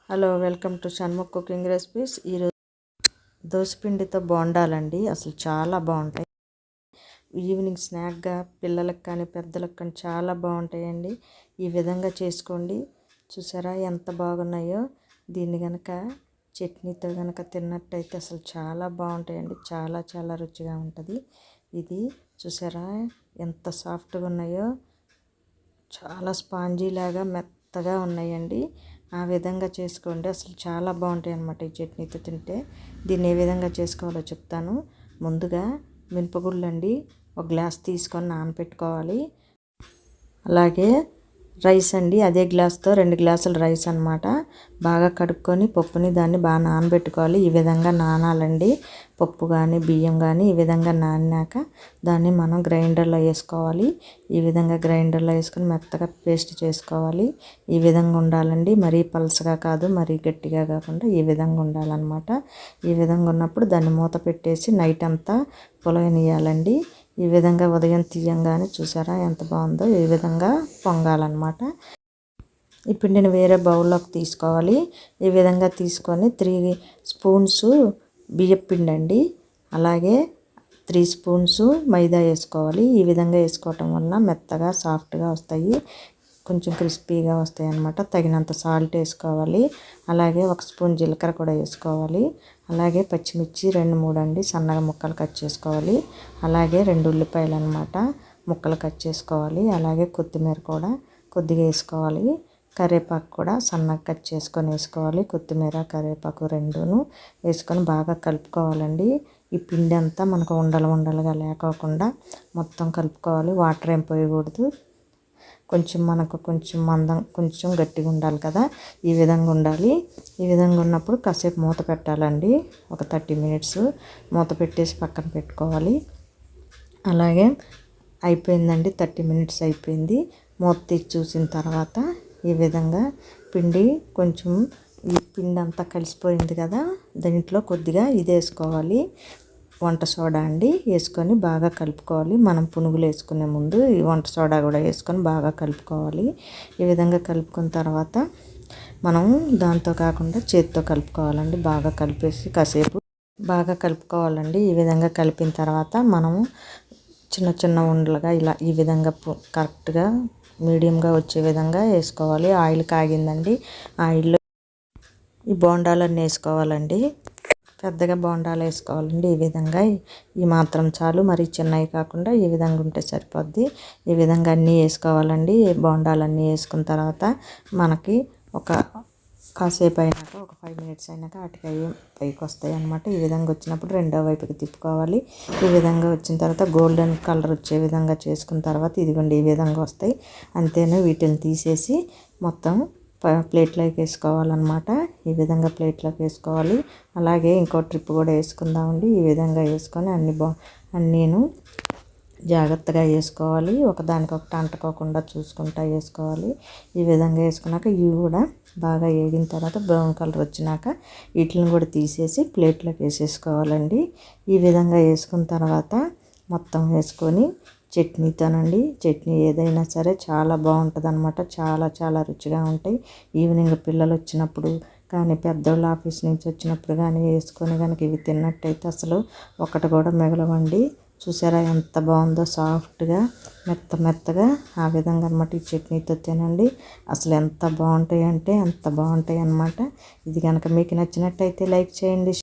Hello, welcome to Shanmukh cooking recipes. ఈరోజు దోసపిండితో బోండాలండి. అసలు చాలా బాగుంటాయి. ఈవినింగ్ స్నాక్గా పిల్లలకు కానీ పెద్దలకు కానీ చాలా బాగుంటాయండి. ఈ విధంగా చేసుకోండి. చూసారా ఎంత బాగున్నాయో. దీన్ని కనుక చట్నీతో కనుక తిన్నట్టయితే అసలు చాలా బాగుంటాయండి. చాలా చాలా రుచిగా ఉంటుంది. ఇది చూసారా ఎంత సాఫ్ట్గా ఉన్నాయో. చాలా స్పాంజీ లాగా మెత్తగా ఉన్నాయండి. ఆ విధంగా చేసుకోండి. అసలు చాలా బాగుంటాయి అన్నమాట ఈ చట్నీతో తింటే. దీన్ని ఏ విధంగా చేసుకోవాలో చెప్తాను. ముందుగా మినపగుళ్ళు అండి, ఒక గ్లాస్ తీసుకొని నానబెట్టుకోవాలి. అలాగే రైస్ అండి, అదే గ్లాస్తో 2 గ్లాసుల రైస్ అన్నమాట. బాగా కడుక్కొని పప్పుని దాన్ని బాగా నానబెట్టుకోవాలి. ఈ విధంగా నానాలండి. పప్పు కానీ బియ్యం కానీ ఈ విధంగా నానినాక దాన్ని మనం గ్రైండర్లో వేసుకోవాలి. ఈ విధంగా గ్రైండర్లో వేసుకొని మెత్తగా పేస్ట్ చేసుకోవాలి. ఈ విధంగా ఉండాలండి. మరీ పలసగా కాదు, మరీ గట్టిగా కాకుండా ఈ విధంగా ఉండాలన్నమాట. ఈ విధంగా ఉన్నప్పుడు దాన్ని మూత పెట్టేసి నైట్ అంతా పులగనియాలండి. ఈ విధంగా ఉదయం తీయంగానే చూసారా ఎంత బాగుందో. ఈ విధంగా పొంగాలన్నమాట. ఈ పిండిని వేరే బౌల్లోకి తీసుకోవాలి. ఈ విధంగా తీసుకొని 3 స్పూన్స్ బియ్యం పిండి అండి, అలాగే 3 స్పూన్స్ మైదా వేసుకోవాలి. ఈ విధంగా వేసుకోవటం వలన మెత్తగా సాఫ్ట్గా వస్తాయి, కొంచెం క్రిస్పీగా వస్తాయి అన్నమాట. తగినంత సాల్ట్ వేసుకోవాలి. అలాగే 1 స్పూన్ జీలకర్ర కూడా వేసుకోవాలి. అలాగే పచ్చిమిర్చి 2-3 అండి సన్నగా ముక్కలు కట్ చేసుకోవాలి. అలాగే 2 ఉల్లిపాయలు అన్నమాట ముక్కలు కట్ చేసుకోవాలి. అలాగే కొత్తిమీర కూడా కొద్దిగా వేసుకోవాలి. కరివేపాకు కూడా సన్నగా కట్ చేసుకొని వేసుకోవాలి. కొత్తిమీర కరివేపాకు రెండును వేసుకొని బాగా కలుపుకోవాలండి. ఈ పిండి అంతా మనకు ఉండలుగా లేకోకుండా మొత్తం కలుపుకోవాలి. వాటర్ ఏం పోయకూడదు. మనకు కొంచెం మందం, కొంచెం గట్టిగా ఉండాలి కదా, ఈ విధంగా ఉండాలి. ఈ విధంగా ఉన్నప్పుడు కాసేపు మూత పెట్టాలండి. ఒక 30 మినిట్స్ మూత పెట్టేసి పక్కన పెట్టుకోవాలి. అలాగే అయిపోయిందండి, 30 మినిట్స్ అయిపోయింది. మూత తీసి చూసిన తర్వాత ఈ విధంగా పిండి కొంచెం, ఈ పిండి అంతా కలిసిపోయింది కదా, దీంట్లో కొద్దిగా ఇది వేసుకోవాలి, వంట సోడా అండి. వేసుకొని బాగా కలుపుకోవాలి. మనం పునుగులు వేసుకునే ముందు ఈ వంట సోడా కూడా వేసుకొని బాగా కలుపుకోవాలి. ఈ విధంగా కలుపుకున్న తర్వాత మనం దాంతో కాకుండా చేతితో కలుపుకోవాలండి. బాగా కలిపేసి కాసేపు బాగా కలుపుకోవాలండి. ఈ విధంగా కలిపిన తర్వాత మనము చిన్న ఉండలుగా ఇలా ఈ విధంగా కరెక్ట్గా మీడియంగా వచ్చే విధంగా వేసుకోవాలి. ఆయిల్ కాగిందండి. ఆయిల్లో ఈ బోండాలన్నీ వేసుకోవాలండి. పెద్దగా బోండాలు వేసుకోవాలండి. ఈ విధంగా ఈ మాత్రం చాలు, మరి చిన్నవి కాకుండా ఈ విధంగా ఉంటే సరిపోద్ది. ఈ విధంగా అన్నీ వేసుకోవాలండి. బోండాలన్నీ వేసుకున్న తర్వాత మనకి ఒక కాసేపు అయినాక, ఒక 5 మినిట్స్ అయినాక అటుకాయ పైకి వస్తాయి అన్నమాట. ఈ విధంగా వచ్చినప్పుడు రెండో వైపుకి తిప్పుకోవాలి. ఈ విధంగా వచ్చిన తర్వాత గోల్డెన్ కలర్ వచ్చే విధంగా చేసుకున్న తర్వాత ఇదిగోండి ఈ విధంగా వస్తాయి. అంతేనా, వీటిని తీసేసి మొత్తం ప్లేట్లోకి వేసుకోవాలన్నమాట. ఈ విధంగా ప్లేట్లోకి వేసుకోవాలి. అలాగే ఇంకో ట్రిప్ కూడా వేసుకుందామండి. ఈ విధంగా వేసుకొని అన్నీను జాగ్రత్తగా వేసుకోవాలి. ఒకదానికొకటి అంటుకోకుండా చూసుకుంటా వేసుకోవాలి. ఈ విధంగా వేసుకున్నాక ఇవి కూడా బాగా వేగిన తర్వాత బ్రౌన్ కలర్ వచ్చినాక వీటిని కూడా తీసేసి ప్లేట్లోకి వేసేసుకోవాలండి. ఈ విధంగా వేసుకున్న తర్వాత మొత్తం వేసుకొని చట్నీతోనండి, చట్నీ ఏదైనా సరే చాలా బాగుంటుంది అనమాట. చాలా చాలా రుచిగా ఉంటాయి. ఈవినింగ్ పిల్లలు వచ్చినప్పుడు కానీ, పెద్దోళ్ళు ఆఫీస్ నుంచి వచ్చినప్పుడు కానీ వేసుకొని కనుక ఇవి తిన్నట్టయితే అసలు ఒకటి కూడా మిగలవండి. చూసారా ఎంత బాగుందో, సాఫ్ట్గా మెత్తగా ఆ విధంగా అనమాట. ఈ చట్నీతో తినండి, అసలు ఎంత బాగుంటాయి అంటే అంత బాగుంటాయి అన్నమాట. ఇది కనుక మీకు నచ్చినట్టయితే లైక్ చేయండి,